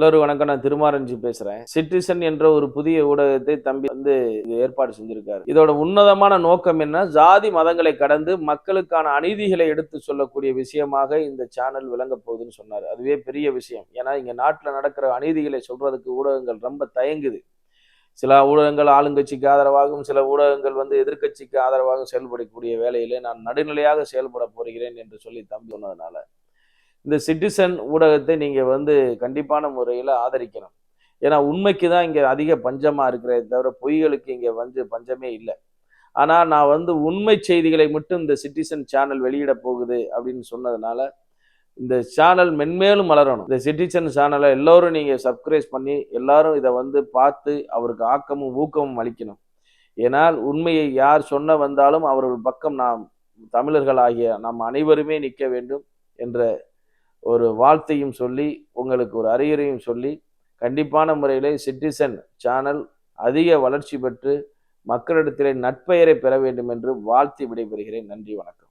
எல்லோரும் வணக்கம். நான் திருமாரஞ்சி பேசுறேன். சிட்டிசன் என்ற ஒரு புதிய ஊடகத்தை தம்பி ஏற்பாடு செஞ்சிருக்காரு. இதோட உன்னதமான நோக்கம் என்ன? ஜாதி மதங்களை கடந்து மக்களுக்கான அநீதிகளை எடுத்து சொல்லக்கூடிய விஷயமாக இந்த சேனல் விளங்க போகுதுன்னு சொன்னாரு. அதுவே பெரிய விஷயம். ஏன்னா இங்க நாட்டுல நடக்கிற அநீதிகளை சொல்றதுக்கு ஊடகங்கள் ரொம்ப தயங்குது. சில ஊடகங்கள் ஆளுங்கட்சிக்கு ஆதரவாகவும், சில ஊடகங்கள் எதிர்க்கட்சிக்கு ஆதரவாகவும் செயல்படக்கூடிய வேளையிலே நான் நடுநிலையாக செயல்பட போகிறேன் என்று சொல்லி தம்பி சொன்னதுனால இந்த சிட்டிசன் ஊடகத்தை நீங்க கண்டிப்பான முறையில ஆதரிக்கணும். ஏன்னா உண்மைக்கு தான் இங்க அதிக பஞ்சமா இருக்கிறதே தவிர, பொய்களுக்கு இங்க பஞ்சமே இல்ல. ஆனா நான் உண்மை செய்திகளை மட்டும் இந்த சிட்டிசன் சேனல் வெளியிட போகுது அப்படின்னு சொன்னதுனால, இந்த சேனல் மென்மேலும் மலரணும். இந்த சிட்டிசன் சேனலை எல்லோரும் நீங்க சப்ஸ்கிரைப் பண்ணி, எல்லாரும் இத பார்த்து அவருக்கு ஆக்கமும், ஊக்கமும் அளிக்கணும். ஏனால் உண்மையை யார் சொன்ன வந்தாலும் அவர்கள் பக்கம் நாம் தமிழர்களாகிய நாம் அனைவருமே நிற்க வேண்டும் என்ற ஒரு வாழ்த்தையும் சொல்லி, உங்களுக்கு ஒரு அறிவுரையும் சொல்லி, கண்டிப்பான முறையிலே சிட்டிசன் சேனல் அதிக வளர்ச்சி பெற்று மக்களிடத்திலே நற்பெயரை பெற வேண்டும் என்று வாழ்த்தி விடைபெறுகிறேன். நன்றி, வணக்கம்.